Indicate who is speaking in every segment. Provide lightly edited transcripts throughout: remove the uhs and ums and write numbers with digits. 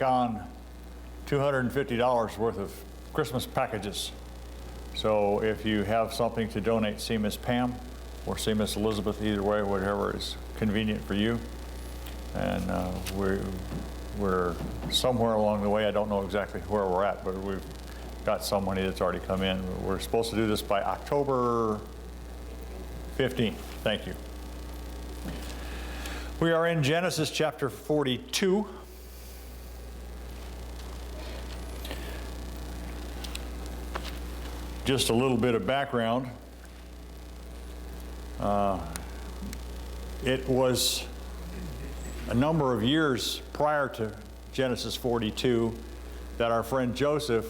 Speaker 1: on $250 worth of Christmas packages. So if you have something to donate, see Miss Pam or see Miss Elizabeth, either way, whatever is convenient for you. And we're somewhere along the way. I don't know exactly where we're at, but we've got some money that's already come in. We're supposed to do this by October 15th. Thank you. We are in Genesis chapter 42. Just a little bit of background. It was a number of years prior to Genesis 42 that our friend Joseph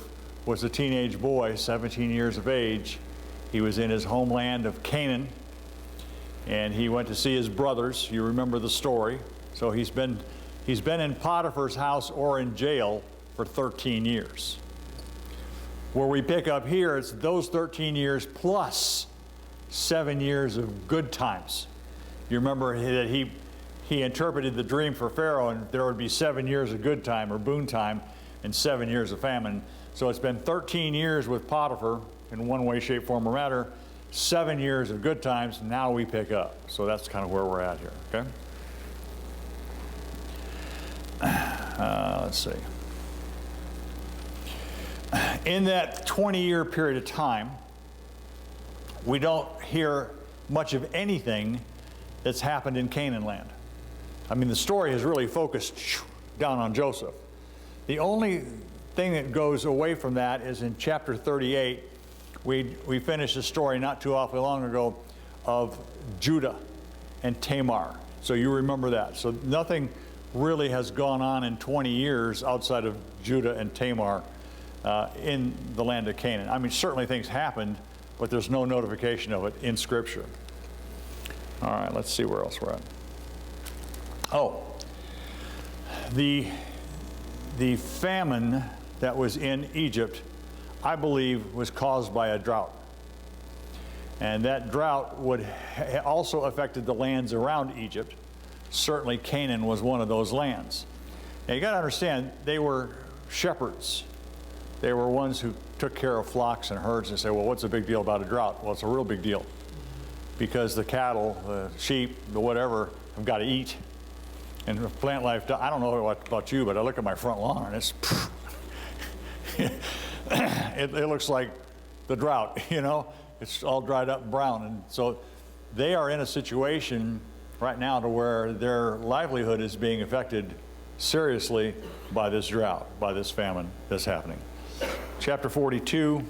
Speaker 1: was a teenage boy, 17 years of age. He was in his homeland of Canaan, and he went to see his brothers. You remember the story. So he's been in Potiphar's house or in jail for 13 years. Where we pick up here, it's those 13 years plus 7 years of good times. You remember that he interpreted the dream for Pharaoh, and there would be 7 years of good time or boon time and 7 years of famine. So it's been 13 years with Potiphar in one way, shape, form, or matter, 7 years of good times. Now we pick up. So that's kind of where we're at here, okay? Let's see. In that 20-year period of time, we don't hear much of anything that's happened in Canaan land. I mean, the story has really focused down on Joseph. The only thing that goes away from that is in chapter 38. We finished a story not too awfully long ago of Judah and Tamar. So you remember that. So nothing really has gone on in 20 years outside of Judah and Tamar in the land of Canaan. I mean, certainly things happened, but there's no notification of it in Scripture. All right, let's see where else we're at. Oh, the famine that was in Egypt, I believe, was caused by a drought. And that drought would also affected the lands around Egypt. Certainly Canaan was one of those lands. Now you got to understand, they were shepherds. They were ones who took care of flocks and herds and say, well, what's the big deal about a drought? Well, it's a real big deal. Because the cattle, the sheep, the whatever, have got to eat. And if plant life, I don't know about you, but I look at my front lawn and it's, it looks like the drought, you know? It's all dried up and brown. And so they are in a situation right now to where their livelihood is being affected seriously by this drought, by this famine that's happening. Chapter 42,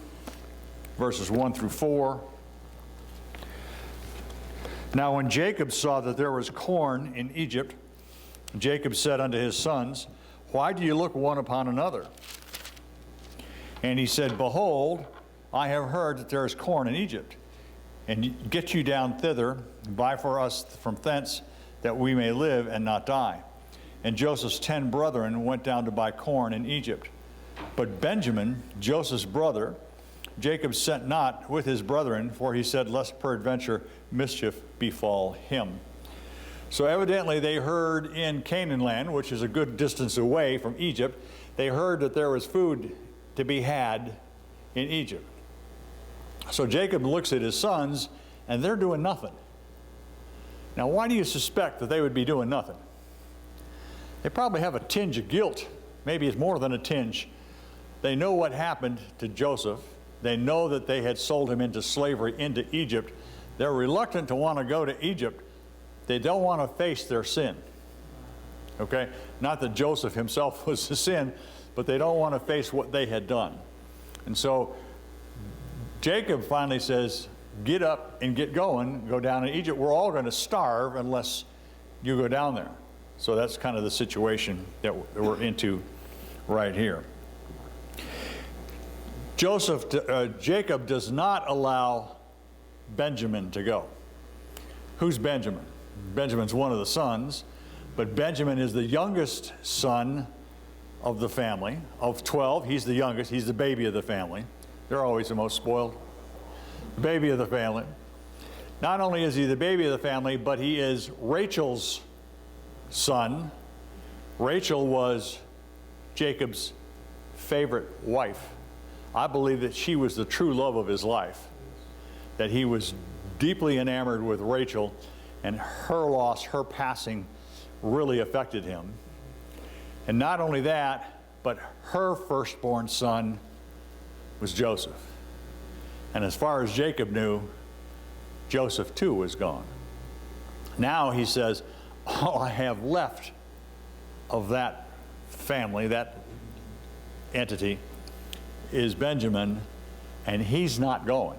Speaker 1: verses 1 through 4. Now when Jacob saw that there was corn in Egypt, Jacob said unto his sons, why do you look one upon another? And he said, behold, I have heard that there is corn in Egypt. And get you down thither, and buy for us from thence, that we may live and not die. And Joseph's 10 brethren went down to buy corn in Egypt. But Benjamin, Joseph's brother, Jacob sent not with his brethren, for he said, lest peradventure mischief befall him. So evidently they heard in Canaan land, which is a good distance away from Egypt, they heard that there was food to be had in Egypt. So Jacob looks at his sons, and they're doing nothing. Now, why do you suspect that they would be doing nothing? They probably have a tinge of guilt. Maybe it's more than a tinge. They know what happened to Joseph. They know that they had sold him into slavery into Egypt. They're reluctant to want to go to Egypt. They don't want to face their sin. Okay? Not that Joseph himself was the sin, but they don't want to face what they had done. And so Jacob finally says, get up and get going, go down to Egypt. We're all going to starve unless you go down there. So that's kind of the situation that we're into right here. Jacob does not allow Benjamin to go. Who's Benjamin? Benjamin's one of the sons, but Benjamin is the youngest son of the family. Of 12, he's the youngest. He's the baby of the family. They're always the most spoiled. The baby of the family. Not only is he the baby of the family, but he is Rachel's son. Rachel was Jacob's favorite wife. I believe that she was the true love of his life, that he was deeply enamored with Rachel, and her loss, her passing, really affected him. And not only that, but her firstborn son was Joseph. And as far as Jacob knew, Joseph too was gone. Now he says, all I have left of that family, that entity, is Benjamin, and he's not going.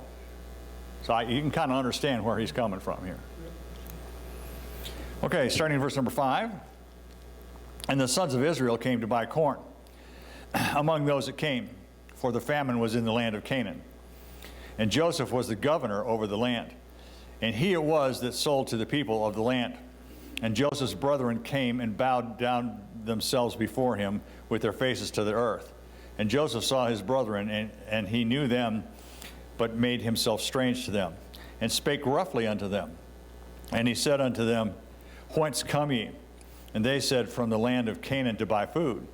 Speaker 1: So you can kind of understand where he's coming from here. Okay, starting in verse number 5. And the sons of Israel came to buy corn among those that came, for the famine was in the land of Canaan. And Joseph was the governor over the land, and he it was that sold to the people of the land. And Joseph's brethren came and bowed down themselves before him with their faces to the earth. And Joseph saw his brethren, and he knew them, but made himself strange to them, and spake roughly unto them. And he said unto them, Whence come ye? And they said, From the land of Canaan to buy food.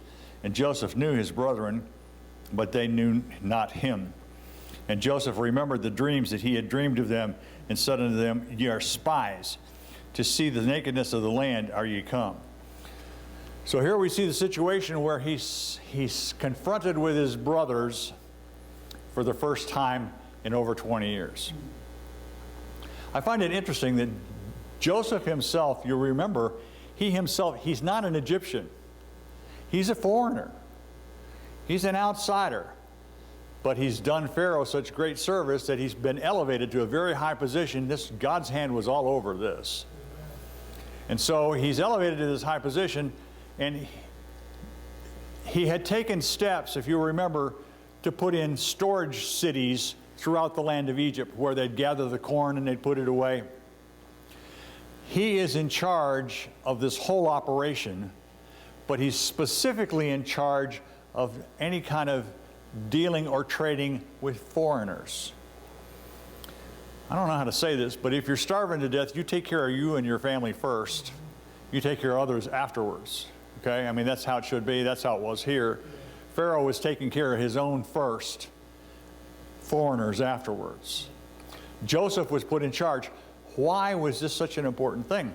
Speaker 1: And Joseph knew his brethren, but they knew not him. And Joseph remembered the dreams that he had dreamed of them, and said unto them, Ye are spies. To see the nakedness of the land are ye come. So here we see the situation where he's confronted with his brothers for the first time in over 20 years. I find it interesting that Joseph himself, you remember, he's not an Egyptian. He's a foreigner. He's an outsider. But he's done Pharaoh such great service that he's been elevated to a very high position. God's hand was all over this. And so he's elevated to this high position, and he had taken steps, if you remember, to put in storage cities throughout the land of Egypt where they'd gather the corn and they'd put it away. He is in charge of this whole operation, but he's specifically in charge of any kind of dealing or trading with foreigners. I don't know how to say this, but if you're starving to death, you take care of you and your family first. You take care of others afterwards. Okay? I mean, that's how it should be. That's how it was here. Pharaoh was taking care of his own first, foreigners afterwards. Joseph was put in charge. Why was this such an important thing?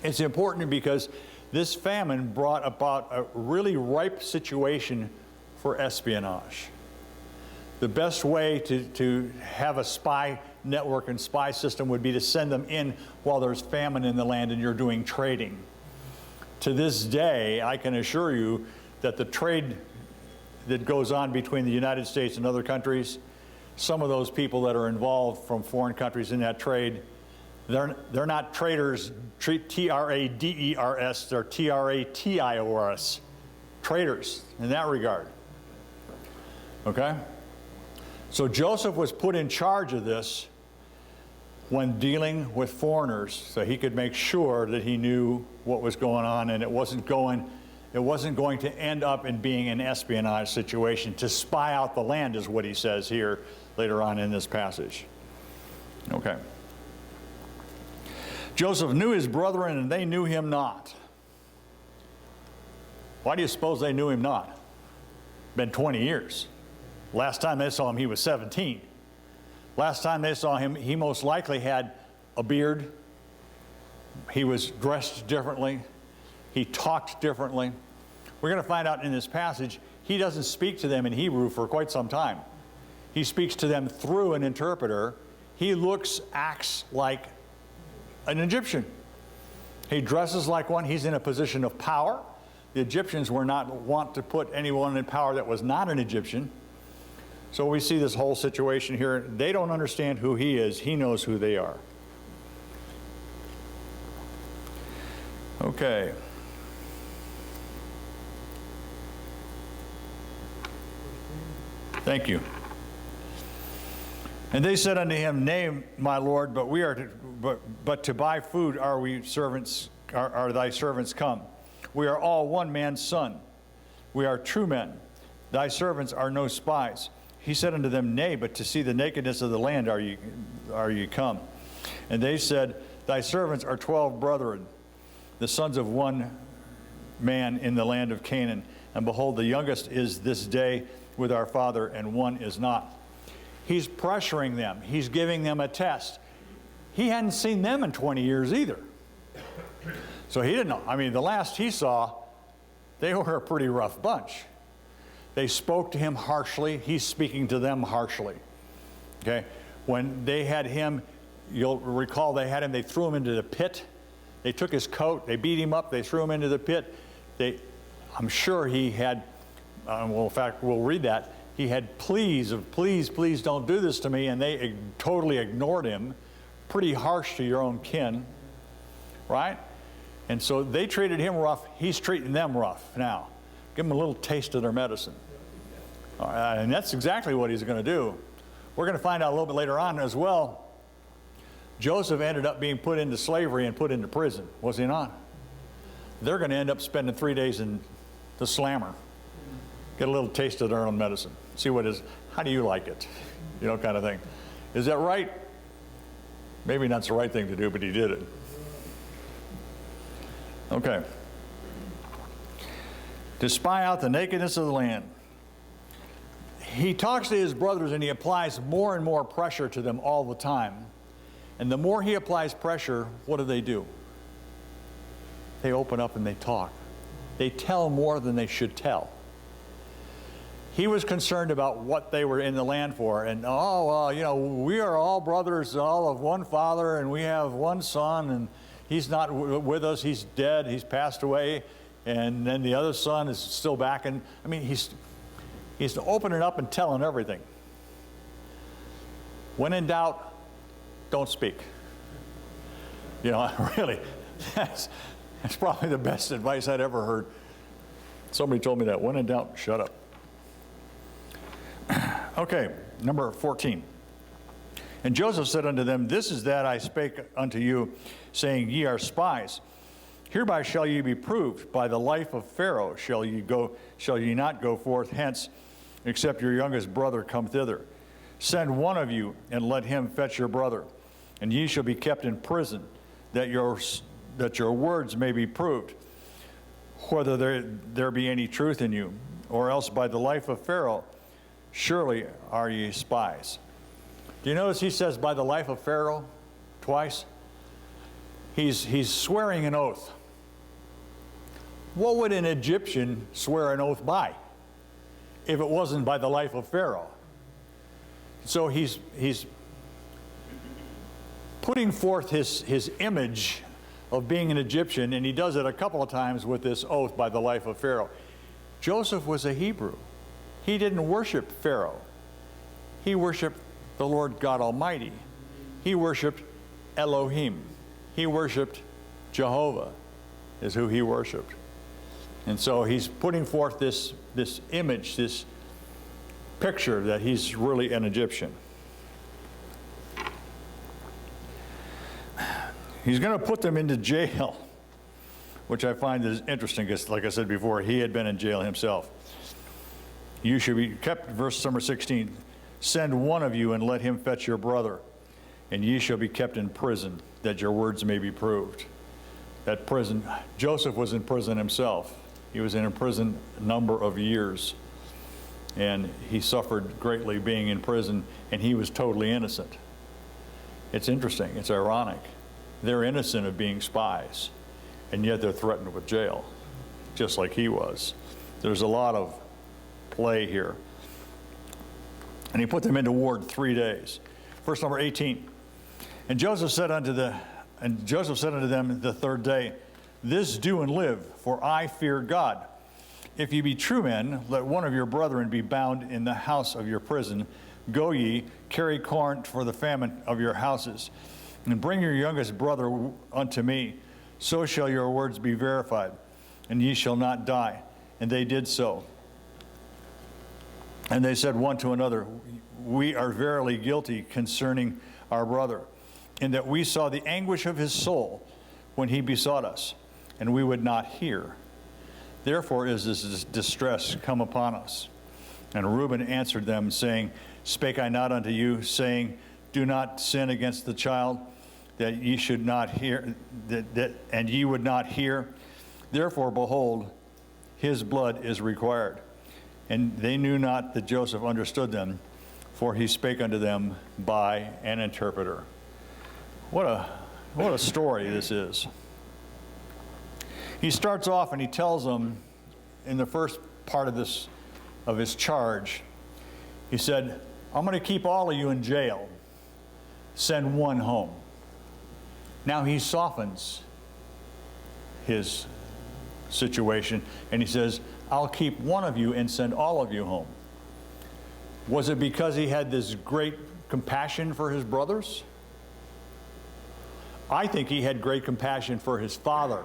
Speaker 1: It's important because this famine brought about a really ripe situation for espionage. The best way to have a spy network and spy system would be to send them in while there's famine in the land and you're doing trading. To this day, I can assure you that the trade that goes on between the United States and other countries, some of those people that are involved from foreign countries in that trade, they're not traders, T-R-A-D-E-R-S, they're T-R-A-T-I-O-R-S, traders in that regard. Okay? So Joseph was put in charge of this when dealing with foreigners, so he could make sure that he knew what was going on, and it wasn't going to end up in being an espionage situation. To spy out the land is what he says here later on in this passage. Okay. Joseph knew his brethren, and they knew him not. Why do you suppose they knew him not? Been 20 years. Last time they saw him, he was 17. Last time they saw him, he most likely had a beard. He was dressed differently. He talked differently. We're going to find out in this passage, he doesn't speak to them in Hebrew for quite some time. He speaks to them through an interpreter. He acts like an Egyptian. He dresses like one. He's in a position of power. The Egyptians were not want to put anyone in power that was not an Egyptian. So we see this whole situation here. They don't understand who he is. He knows who they are. Okay. Thank you. And they said unto him, Nay, my lord, but to buy food are thy servants come. We are all one man's son. We are true men. Thy servants are no spies. He said unto them, Nay, but to see the nakedness of the land are ye come. And they said, Thy servants are 12 brethren, the sons of one man in the land of Canaan. And behold, the youngest is this day with our father, and one is not. He's pressuring them. He's giving them a test. He hadn't seen them in 20 years either. So he didn't know. I mean, the last he saw, they were a pretty rough bunch. They spoke to him harshly. He's speaking to them harshly. Okay? When they had him, you'll recall they had him, they threw him into the pit. They took his coat, they beat him up, they threw him into the pit. I'm sure he had, well, in fact, we'll read that. He had pleas of, please, please don't do this to me, and they totally ignored him. Pretty harsh to your own kin, right? And so they treated him rough. He's treating them rough now. Give them a little taste of their medicine. And that's exactly what he's going to do. We're going to find out a little bit later on as well. Joseph ended up being put into slavery and put into prison, was he not? They're going to end up spending 3 days in the slammer. Get a little taste of their own medicine. See what is, how do you like it? You know, kind of thing. Is that right? Maybe not the right thing to do, but he did it. Okay. To spy out the nakedness of the land. He talks to his brothers and he applies more and more pressure to them all the time. And the more he applies pressure, what do? They open up and they talk. They tell more than they should tell. He was concerned about what they were in the land for. And, you know, we are all brothers, all of one father, and we have one son, and he's not with us. He's dead. He's passed away. And then the other son is still back. And, I mean, he's opening up and telling everything. When in doubt, don't speak. You know, really, that's probably the best advice I'd ever heard. Somebody told me that. When in doubt, shut up. Okay, number 14. And Joseph said unto them, This is that I spake unto you, saying, Ye are spies. Hereby shall ye be proved. By the life of Pharaoh shall ye not go forth hence, except your youngest brother come thither. Send one of you, and let him fetch your brother. And ye shall be kept in prison, that your words may be proved, whether there be any truth in you. Or else by the life of Pharaoh, surely are ye spies. Do you notice he says by the life of Pharaoh twice? He's swearing an oath. What would an Egyptian swear an oath by if it wasn't by the life of Pharaoh? So he's putting forth his image of being an Egyptian, and he does it a couple of times with this oath by the life of Pharaoh. Joseph was a Hebrew. He didn't worship Pharaoh. He worshiped the Lord God Almighty. He worshiped Elohim. He worshiped Jehovah, is who he worshiped. And so he's putting forth this image, this picture that he's really an Egyptian. He's going to put them into jail, which I find is interesting because, like I said before, he had been in jail himself. You should be kept, verse number 16, send one of you and let him fetch your brother, and ye shall be kept in prison, that your words may be proved. That prison, Joseph was in prison himself. He was in a prison a number of years, and he suffered greatly being in prison, and he was totally innocent. It's interesting, it's ironic. They're innocent of being spies, and yet they're threatened with jail, just like he was. There's a lot of play here. And he put them into ward 3 days. Verse number 18. And Joseph said unto them the third day, This do and live, for I fear God. If ye be true men, let one of your brethren be bound in the house of your prison. Go ye, carry corn for the famine of your houses, and bring your youngest brother unto me. So shall your words be verified, and ye shall not die. And they did so. And they said one to another, We are verily guilty concerning our brother, in that we saw the anguish of his soul when he besought us, and we would not hear. Therefore is this distress come upon us. And Reuben answered them, saying, Spake I not unto you, saying, Do not sin against the child, that ye should not hear, and ye would not hear. Therefore, behold, his blood is required. And they knew not that Joseph understood them, for he spake unto them by an interpreter. What a story this is. He starts off and he tells them in the first part of his charge, he said, I'm going to keep all of you in jail. Send one home. Now he softens his situation and he says, I'll keep one of you and send all of you home. Was it because he had this great compassion for his brothers? I think he had great compassion for his father.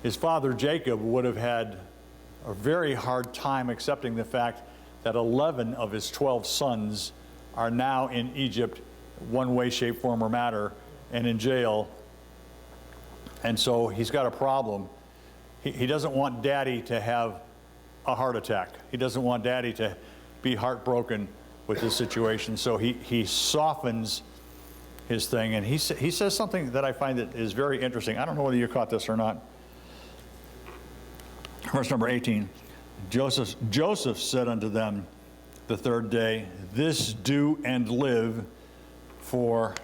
Speaker 1: His father Jacob would have had a very hard time accepting the fact that 11 of his 12 sons are now in Egypt, one way, shape, form, or matter, and in jail. And so he's got a problem. He doesn't want daddy to have a heart attack. He doesn't want daddy to be heartbroken with this situation. So he softens his thing, and he says something that I find that is very interesting. I don't know whether you caught this or not. Verse number 18, Joseph said unto them the third day, this do and live, for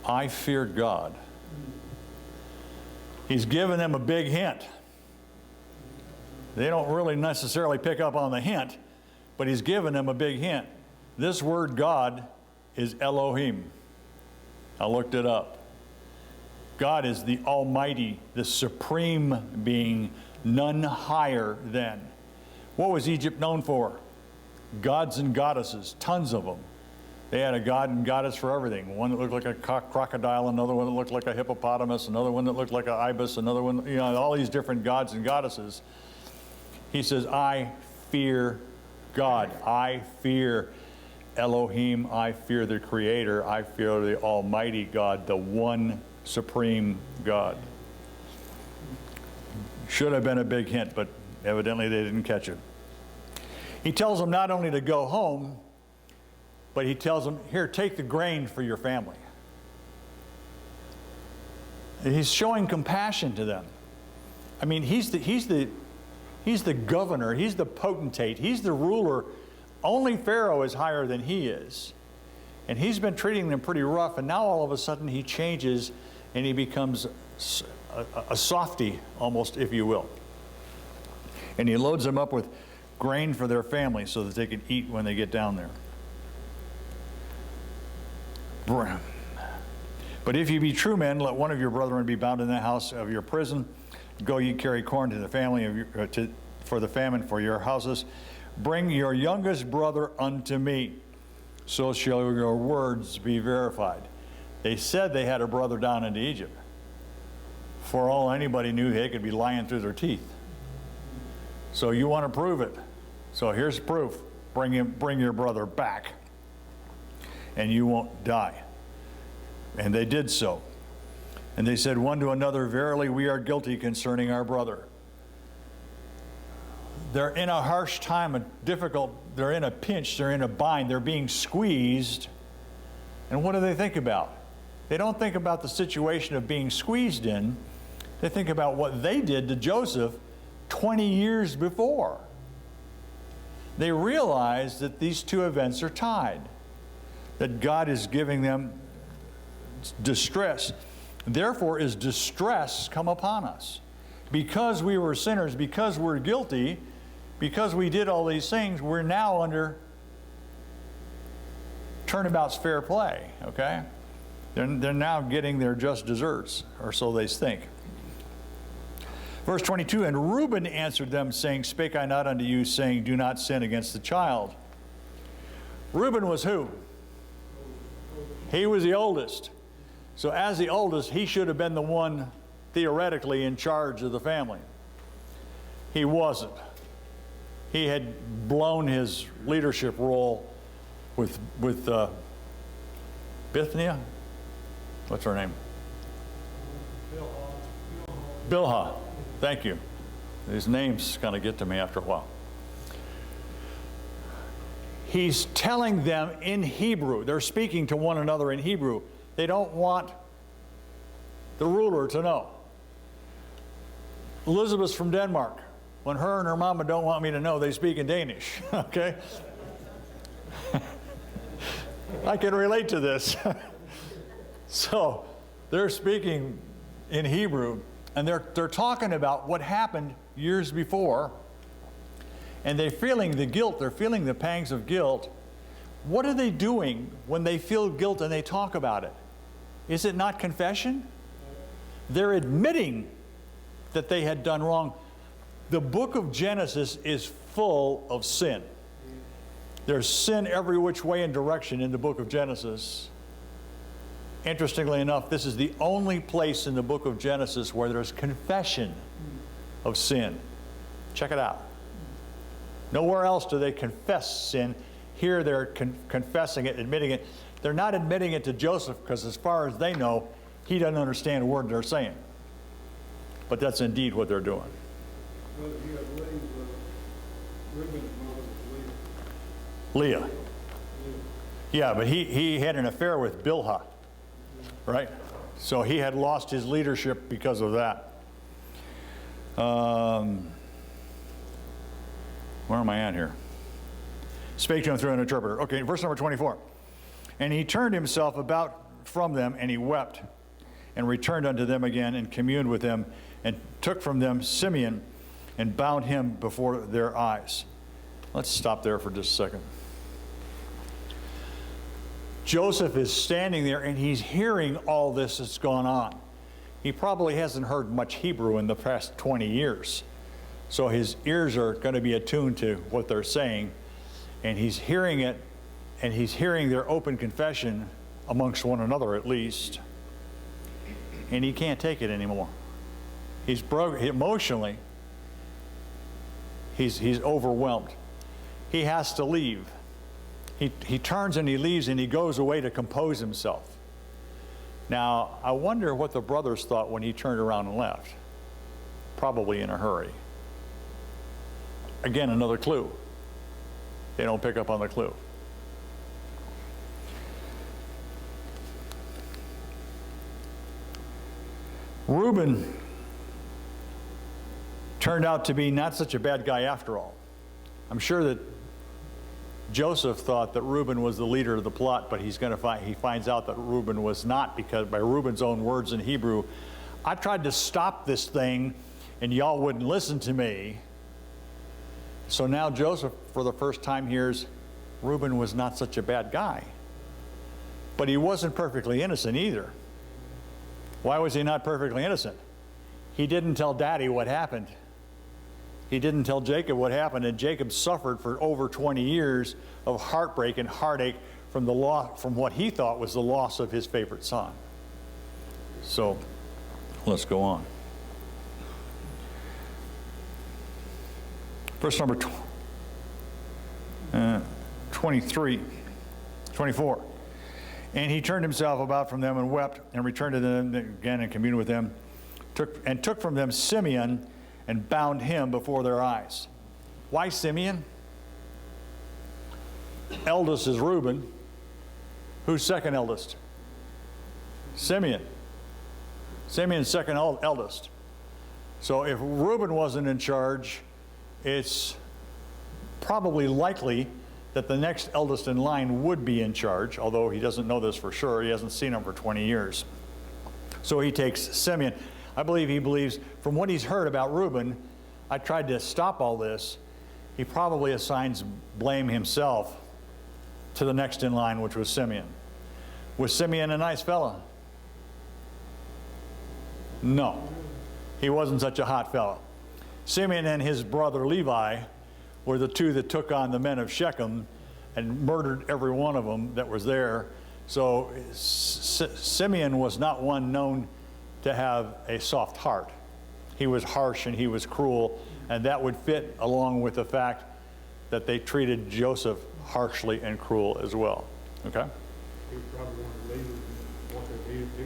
Speaker 1: I fear God. He's given them a big hint. They don't really necessarily pick up on the hint, but he's given them a big hint. This word God is Elohim. I looked it up. God is the Almighty, the supreme being, none higher than. What was Egypt known for? Gods and goddesses, tons of them. They had a god and goddess for everything. One that looked like a crocodile, another one that looked like a hippopotamus, another one that looked like an ibis, another one, you know, all these different gods and goddesses. He says, I fear God. I fear Elohim. I fear the Creator. I fear the Almighty God, the one supreme God. Should have been a big hint, but evidently they didn't catch it. He tells them not only to go home, but he tells them, here, take the grain for your family. And he's showing compassion to them. I mean, he's the governor, he's the potentate, he's the ruler. Only Pharaoh is higher than he is. And he's been treating them pretty rough, and now all of a sudden he changes and he becomes a softy, almost, if you will. And he loads them up with grain for their family so that they can eat when they get down there. But if you be true men, let one of your brethren be bound in the house of your prison. Go ye carry corn to the family of your, for the famine for your houses. Bring your youngest brother unto me, so shall your words be verified. They said they had a brother down into Egypt. For all anybody knew, they could be lying through their teeth. So you want to prove it. So here's proof. Bring your brother back, and you won't die. And they did so. And they said one to another, verily we are guilty concerning our brother. They're in a harsh time, they're in a pinch, they're in a bind, they're being squeezed. And what do they think about? They don't think about the situation of being squeezed in. They think about what they did to Joseph 20 years before. They realize that these two events are tied, that God is giving them distress. Therefore is distress come upon us. Because we were sinners, because we're guilty, because we did all these things, we're now under turnabout's fair play, okay? They're now getting their just deserts, or so they think. Verse 22, and Reuben answered them, saying, spake I not unto you, saying, do not sin against the child. Reuben was who? He was the oldest. So as the oldest, he should have been the one theoretically in charge of the family. He wasn't. He had blown his leadership role with Bithiah. What's her name? Bilhah. Thank you. These names kind of get to me after a while. He's telling them in Hebrew. They're speaking to one another in Hebrew. They don't want the ruler to know. Elizabeth's from Denmark. When her and her mama don't want me to know, they speak in Danish, okay? I can relate to this. So they're speaking in Hebrew, and they're talking about what happened years before, and they're feeling the guilt, they're feeling the pangs of guilt. What are they doing when they feel guilt and they talk about it? Is it not confession? They're admitting that they had done wrong. The book of Genesis is full of sin. There's sin every which way and direction in the book of Genesis. Interestingly enough, this is the only place in the book of Genesis where there's confession of sin. Check it out. Nowhere else do they confess sin. Here they're confessing it, admitting it. They're not admitting it to Joseph because as far as they know, he doesn't understand a word they're saying. But that's indeed what they're doing.
Speaker 2: Well, you have Reuben's mother was
Speaker 1: Leah. Yeah, but he had an affair with Bilhah, right? So he had lost his leadership because of that. Where am I at here? Spake to him through an interpreter. Okay, verse number 24. And he turned himself about from them, and he wept, and returned unto them again, and communed with them, and took from them Simeon, and bound him before their eyes. Let's stop there for just a second. Joseph is standing there, and he's hearing all this that's gone on. He probably hasn't heard much Hebrew in the past 20 years. So his ears are going to be attuned to what they're saying, and he's hearing it, and he's hearing their open confession amongst one another at least, and he can't take it anymore. He's broke emotionally. He's overwhelmed. He has to leave. He turns and he leaves and he goes away to compose himself. Now, I wonder what the brothers thought when he turned around and left. Probably in a hurry. Again, another clue. They don't pick up on the clue. Reuben turned out to be not such a bad guy after all. I'm sure that Joseph thought that Reuben was the leader of the plot, but he finds out that Reuben was not, because by Reuben's own words in Hebrew, I tried to stop this thing and y'all wouldn't listen to me. So now Joseph, for the first time, hears Reuben was not such a bad guy. But he wasn't perfectly innocent either. Why was he not perfectly innocent? He didn't tell Daddy what happened. He didn't tell Jacob what happened, and Jacob suffered for over 20 years of heartbreak and heartache from what he thought was the loss of his favorite son. So let's go on. Verse number 24. And he turned himself about from them and wept, and returned to them again and communed with them, took from them Simeon and bound him before their eyes. Why Simeon? Eldest is Reuben. Who's second eldest? Simeon. Simeon's second eldest. So if Reuben wasn't in charge, it's probably likely that the next eldest in line would be in charge, although he doesn't know this for sure. He hasn't seen him for 20 years. So he takes Simeon. I believe he believes, from what he's heard about Reuben, I tried to stop all this. He probably assigns blame himself to the next in line, which was Simeon. Was Simeon a nice fella? No. He wasn't such a hot fella. Simeon and his brother Levi were the two that took on the men of Shechem and murdered every one of them that was there. So Simeon was not one known to have a soft heart. He was harsh and he was cruel, and that would fit along with the fact that they treated Joseph harshly and cruel as well. Okay?
Speaker 2: He was probably one of the leaders in what they did to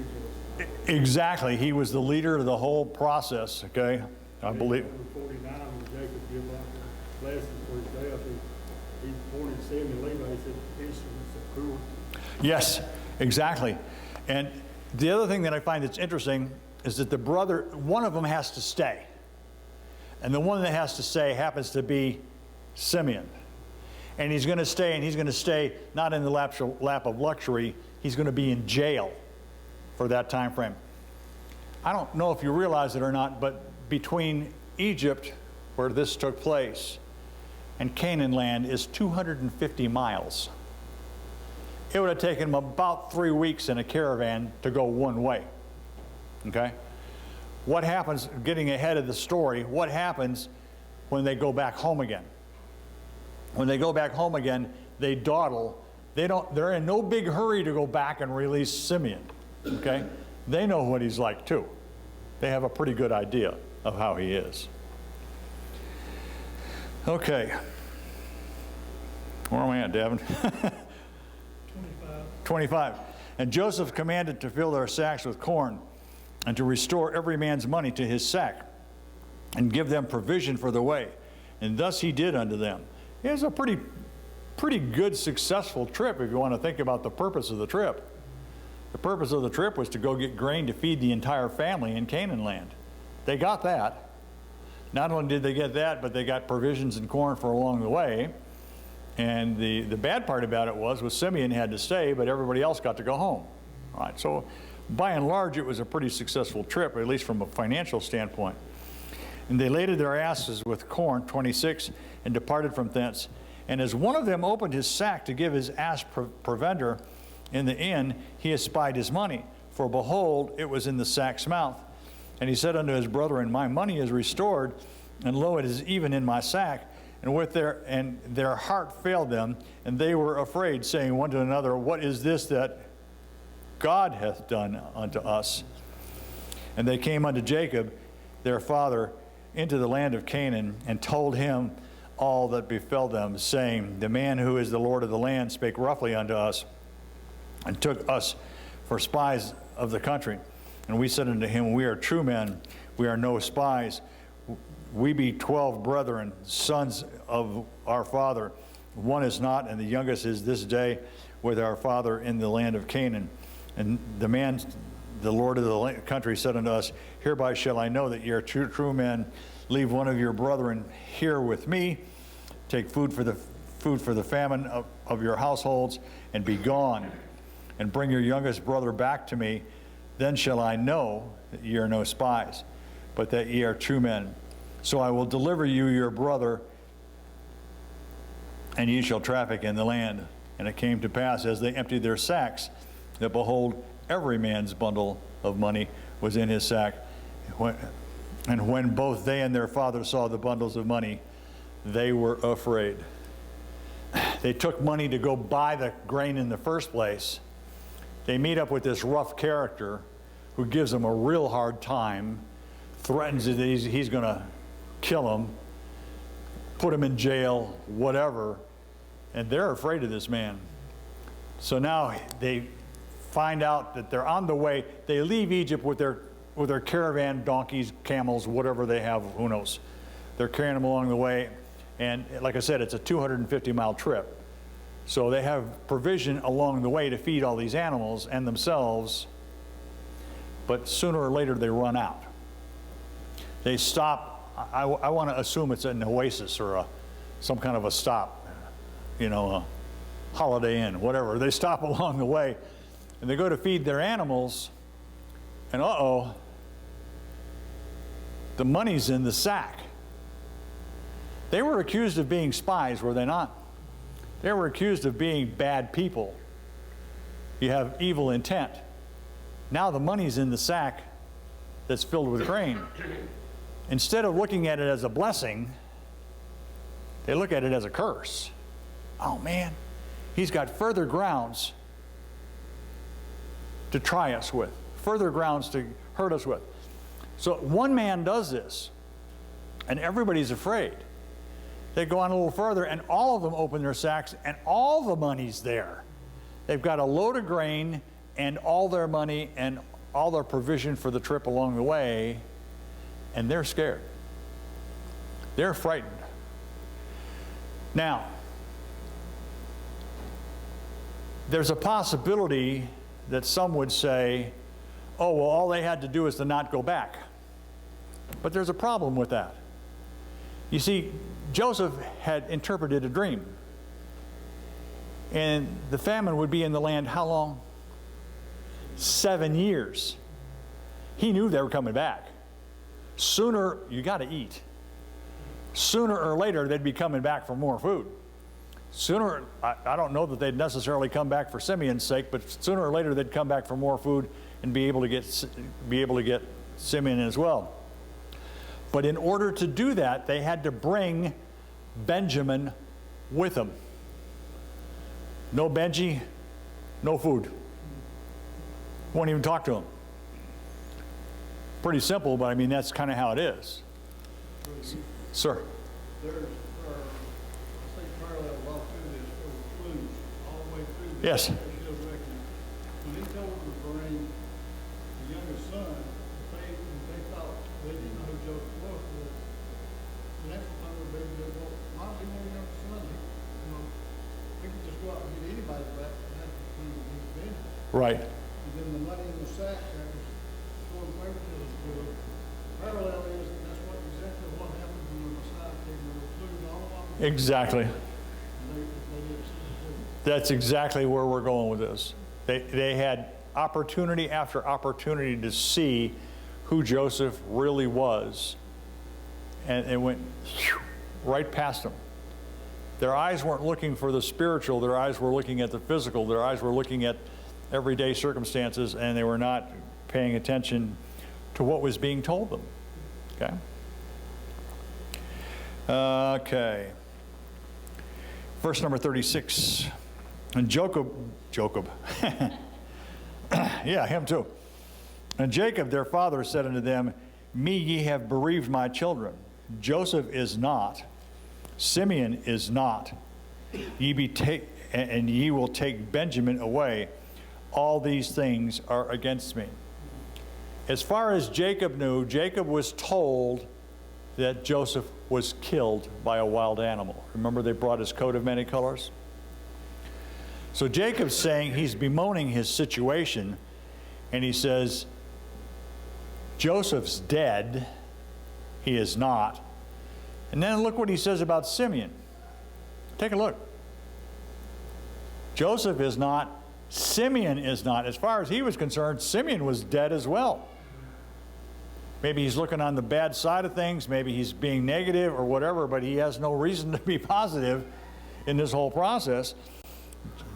Speaker 2: Joseph.
Speaker 1: Exactly. He was the leader of the whole process, okay? I believe.
Speaker 2: In 49, when Jacob gave out the blessing for his death, he pointed Simeon Levi, he said, instruments of cruelty.
Speaker 1: Yes, exactly. And the other thing that I find that's interesting is that one of them has to stay. And the one that has to stay happens to be Simeon. And he's going to stay not in the lap of luxury, he's going to be in jail for that time frame. I don't know if you realize it or not, but between Egypt, where this took place, and Canaan land is 250 miles. It would have taken him about 3 weeks in a caravan to go one way. Okay? What happens, getting ahead of the story, what happens when they go back home again? When they go back home again, they dawdle. They're in no big hurry to go back and release Simeon. Okay? They know what he's like too. They have a pretty good idea of how he is. Okay. Where am I at, Devin? 25. And Joseph commanded to fill their sacks with corn and to restore every man's money to his sack and give them provision for the way. And thus he did unto them. It was a pretty good, successful trip if you want to think about the purpose of the trip. The purpose of the trip was to go get grain to feed the entire family in Canaan land. They got that. Not only did they get that, but they got provisions and corn for along the way. And the bad part about it was Simeon had to stay, but everybody else got to go home. All right, so by and large, it was a pretty successful trip, at least from a financial standpoint. And they laded their asses with corn, 26, and departed from thence. And as one of them opened his sack to give his ass provender in the inn, he espied his money. For behold, it was in the sack's mouth. And he said unto his brethren, my money is restored, and lo, it is even in my sack. And their heart failed them, and they were afraid, saying one to another, what is this that God hath done unto us? And they came unto Jacob, their father, into the land of Canaan, and told him all that befell them, saying, the man who is the Lord of the land spake roughly unto us, and took us for spies of the country. And we said unto him, we are true men, we are no spies. We be 12 brethren, sons of our father. One is not, and the youngest is this day with our father in the land of Canaan. And the man, the Lord of the country, said unto us, hereby shall I know that ye are true men. Leave one of your brethren here with me. Take food for the famine of your households, and be gone. And bring your youngest brother back to me. Then shall I know that ye are no spies, but that ye are true men. So I will deliver you your brother, and ye shall traffic in the land. And it came to pass, as they emptied their sacks, that behold, every man's bundle of money was in his sack. And when both they and their father saw the bundles of money, they were afraid. They took money to go buy the grain in the first place. They meet up with this rough character who gives them a real hard time, threatens that he's going to kill them, put him in jail, whatever, and they're afraid of this man. So now they find out that they're on the way. They leave Egypt with their caravan, donkeys, camels, whatever they have, who knows. They're carrying them along the way, and like I said, it's a 250-mile trip. So they have provision along the way to feed all these animals and themselves, but sooner or later they run out. They stop. I want to assume it's an oasis or some kind of a stop, a Holiday Inn, whatever. They stop along the way, and they go to feed their animals, and the money's in the sack. They were accused of being spies, were they not? They were accused of being bad people. You have evil intent. Now the money's in the sack that's filled with grain. Instead of looking at it as a blessing, they look at it as a curse. Oh man, he's got further grounds to try us with, further grounds to hurt us with. So one man does this, and everybody's afraid. They go on a little further, and all of them open their sacks, and all the money's there. They've got a load of grain and all their money and all their provision for the trip along the way, and they're scared. They're frightened. Now, there's a possibility that some would say, oh, well, all they had to do is to not go back. But there's a problem with that. You see, Joseph had interpreted a dream. And the famine would be in the land how long? 7 years. He knew they were coming back. Sooner, you got to eat. Sooner or later, they'd be coming back for more food. Sooner, I don't know that they'd necessarily come back for Simeon's sake, but sooner or later they'd come back for more food and be able to get Simeon as well. But in order to do that, they had to bring Benjamin with them. No Benji, no food. Won't even talk to him. Pretty simple, but I mean, that's kind of how it is. Sir?
Speaker 3: There's, say, parallel all through this, there were clues all the way through this.
Speaker 1: Yes.
Speaker 3: When he told them to bring the youngest son, they thought they didn't know who Joseph was. The next one would be, well, why don't we know your youngest son? We could just go out and get anybody back, and that's when he's been.
Speaker 1: Right.
Speaker 3: And then the money in the sack, that was going favoritism to it. Parallel is, that's what exactly what happened when the Messiah came, there were clues all along.
Speaker 1: Exactly.
Speaker 3: And they didn't see the clues.
Speaker 1: That's exactly where we're going with this. They had opportunity after opportunity to see who Joseph really was, and it went right past them. Their eyes weren't looking for the spiritual, their eyes were looking at the physical, their eyes were looking at everyday circumstances, and they were not paying attention to what was being told them. Okay? Okay. Verse number 36. And Jacob, yeah, him too. And Jacob, their father, said unto them, Me ye have bereaved my children. Joseph is not. Simeon is not. And ye will take Benjamin away. All these things are against me. As far as Jacob knew, Jacob was told that Joseph was killed by a wild animal. Remember, they brought his coat of many colors? So Jacob's saying, he's bemoaning his situation, and he says, Joseph's dead. He is not. And then look what he says about Simeon. Take a look. Joseph is not. Simeon is not. As far as he was concerned, Simeon was dead as well. Maybe he's looking on the bad side of things, maybe he's being negative or whatever, but he has no reason to be positive in this whole process.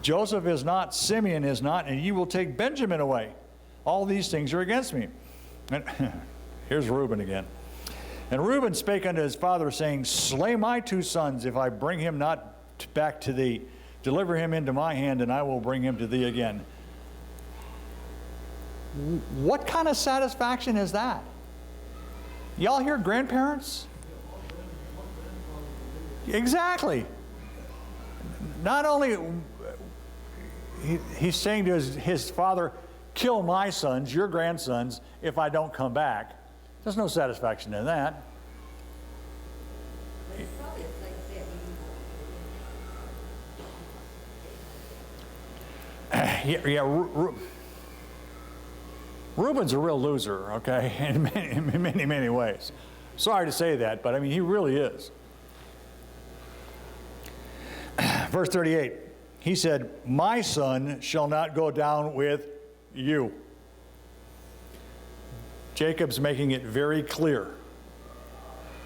Speaker 1: Joseph is not, Simeon is not, and ye will take Benjamin away. All these things are against me. And here's Reuben again. And Reuben spake unto his father, saying, Slay my 2 sons, if I bring him not back to thee. Deliver him into my hand, and I will bring him to thee again. What kind of satisfaction is that? Y'all hear grandparents? Exactly. Not only, he's saying to his father, kill my sons, your grandsons, if I don't come back. There's no satisfaction in that. Reuben's a real loser, okay, in many ways. Sorry to say that, but I mean, he really is. Verse 38, he said, My son shall not go down with you. Jacob's making it very clear.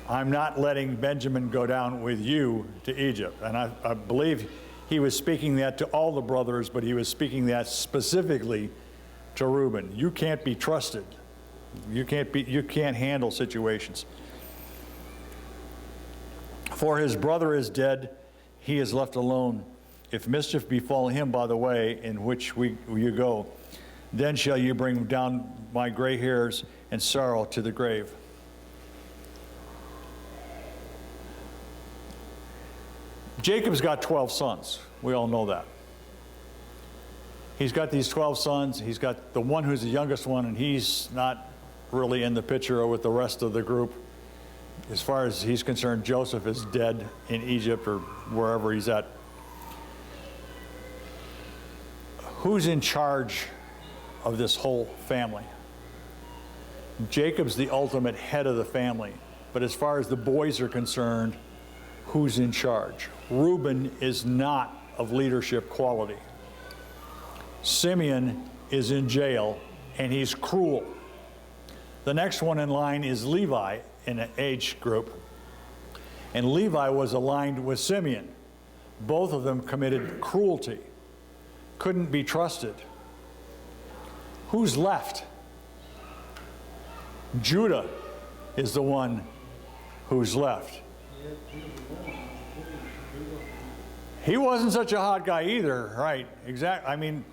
Speaker 1: I'm not letting Benjamin go down with you to Egypt. And I believe he was speaking that to all the brothers, but he was speaking that specifically to Reuben. You can't be trusted. You can't handle situations. For his brother is dead, he is left alone. If mischief befall him by the way in which you go, then shall you bring down my gray hairs and sorrow to the grave. Jacob's got 12 sons. We all know that. He's got these 12 sons. He's got the one who's the youngest one, and he's not really in the picture with the rest of the group. As far as he's concerned, Joseph is dead in Egypt or wherever he's at. Who's in charge of this whole family? Jacob's the ultimate head of the family. but as far as the boys are concerned, who's in charge? Reuben is not of leadership quality. Simeon is in jail, and he's cruel. The next one in line is Levi in an age group. And Levi was aligned with Simeon. Both of them committed cruelty, couldn't be trusted. Who's left? Judah is the one who's left. He wasn't such a hot guy either, right? Exactly. I mean,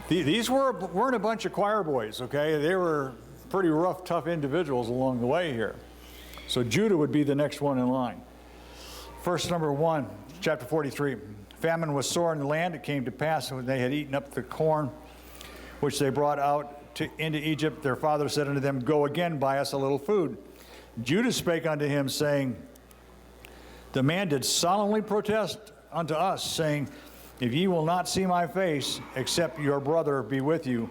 Speaker 1: these weren't a bunch of choir boys, okay? They were pretty rough, tough individuals along the way here. So Judah would be the next one in line. Verse number 1, chapter 43. Famine was sore in the land. It came to pass when they had eaten up the corn which they brought out into Egypt, their father said unto them, Go again, buy us a little food. Judah spake unto him, saying, The man did solemnly protest unto us, saying, If ye will not see my face, except your brother be with you,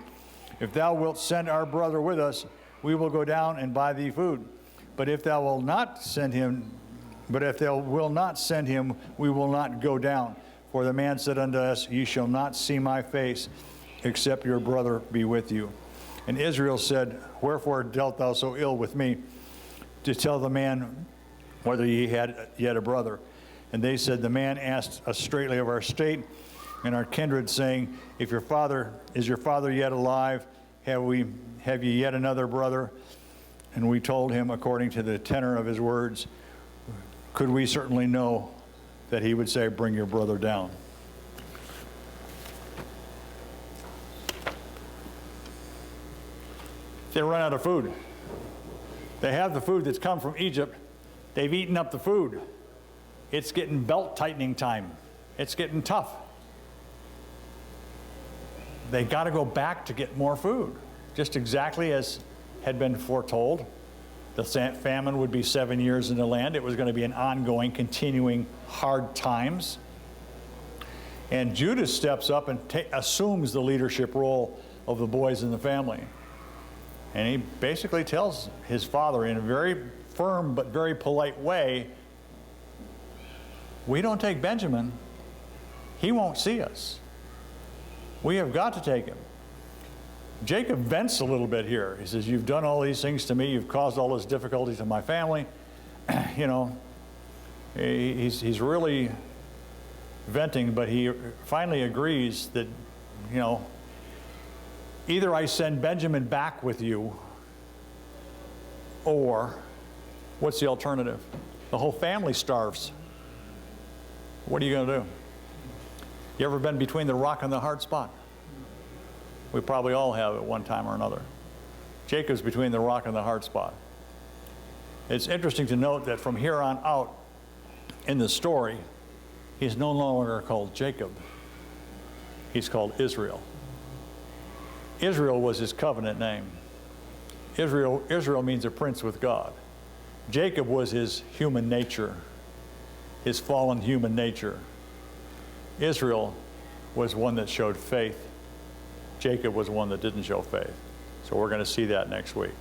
Speaker 1: if thou wilt send our brother with us, we will go down and buy thee food. But if thou wilt not send him, we will not go down. For the man said unto us, Ye shall not see my face, except your brother be with you. And Israel said, Wherefore dealt thou so ill with me, to tell the man whether ye had yet a brother? And they said, The man asked us straightly of our state and our kindred, saying, Is your father yet alive? Have ye yet another brother? And we told him according to the tenor of his words. Could we certainly know that he would say, Bring your brother down? They run out of food. They have the food that's come from Egypt. They've eaten up the food. It's getting belt tightening time. It's getting tough. They got to go back to get more food, just exactly as had been foretold. The famine would be 7 years in the land. It was going to be an ongoing, continuing hard times. And Judah steps up and assumes the leadership role of the boys in the family. And he basically tells his father in a very firm but very polite way, we don't take Benjamin, he won't see us. We have got to take him. Jacob vents a little bit here. He says, You've done all these things to me. You've caused all this difficulty to my family. You know, he's really venting, but he finally agrees that, you know, either I send Benjamin back with you, or what's the alternative? The whole family starves. What are you going to do? You ever been between the rock and the hard spot? We probably all have at one time or another. Jacob's between the rock and the hard spot. It's interesting to note that from here on out in the story, he's no longer called Jacob. He's called Israel. Israel was his covenant name. Israel means a prince with God. Jacob was his human nature, his fallen human nature. Israel was one that showed faith. Jacob was one that didn't show faith. So we're going to see that next week.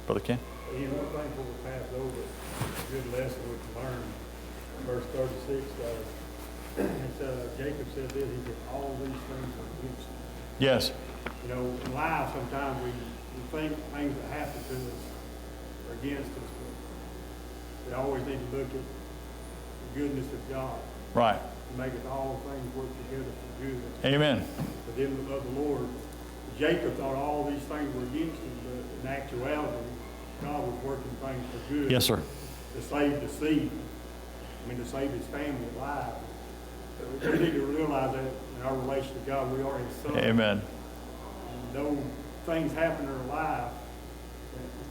Speaker 1: Brother Ken?
Speaker 2: You know, one thing before we pass over, a good lesson we can learn. Verse 36, it said, Jacob said this, he said, all these things are against you.
Speaker 1: Yes.
Speaker 2: You know, in life sometimes we think things that happen to us are against us, but we always need to look at the goodness of God.
Speaker 1: Right.
Speaker 2: And maketh all things work together for good.
Speaker 1: Amen.
Speaker 2: For them that love the Lord. Jacob thought all these things were against him, but in actuality, God was working things for good.
Speaker 1: Yes, sir.
Speaker 2: To save the seed. To save his family alive. So we need to realize that in our relation to God, we are his son.
Speaker 1: Amen.
Speaker 2: And though things happen in our life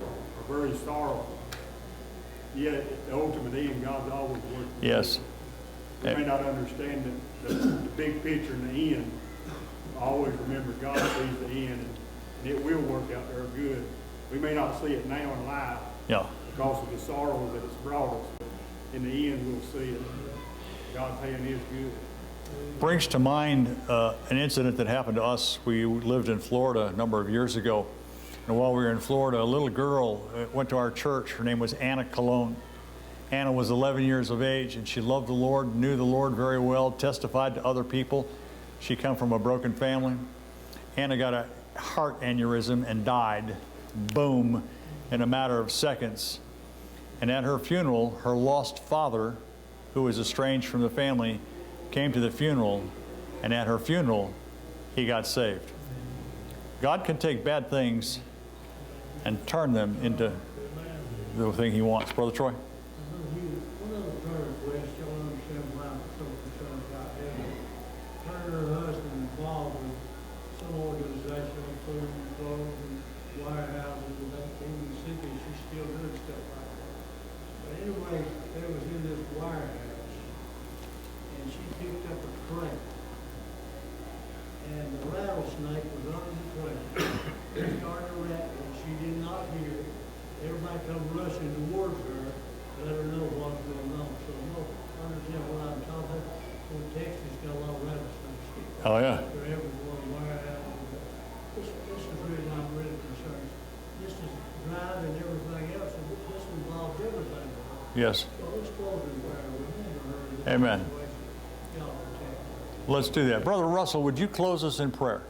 Speaker 2: that are very sorrowful, yet at the ultimate end, God's always working.
Speaker 1: Yes.
Speaker 2: We may not understand the big picture in the end. Always remember God sees the end, and it will work out there good. We may not see it now in life because of the sorrow that it's brought us, but in the end we'll see it. God's hand is good.
Speaker 1: Brings to mind an incident that happened to us. We lived in Florida a number of years ago. And while we were in Florida, a little girl went to our church. Her name was Anna Colon. Anna was 11 years of age, and she loved the Lord, knew the Lord very well, testified to other people. She come from a broken family. Anna got a heart aneurysm and died, boom, in a matter of seconds. And at her funeral, her lost father, who was estranged from the family, came to the funeral, and at her funeral, he got saved. God can take bad things and turn them into the thing He wants. Brother Troy?
Speaker 3: One other prayer request, y'all understand why I'm so concerned about having her husband involved with some organization, food and clothes and wirehouses and that in Mississippi. She's still doing stuff like that. But anyway, there was in this wirehouse, and she picked up a crate, and the rattlesnake was under the crate. It started rattling. She did not hear it. Everybody come rushing towards her to let her know what was going on. So no, understand what I'm talking about. When Texas got a lot of rattlesnakes.
Speaker 1: Oh, yeah.
Speaker 3: For everyone, wirehouses. This is the reason I'm really concerned. This is driving everything else, and this involves everything.
Speaker 1: Yes.
Speaker 3: So let's close in prayer. Remember her. in this
Speaker 1: Amen.
Speaker 3: situation. God protect her.
Speaker 1: Let's do that. Brother Russell, would you close us in prayer?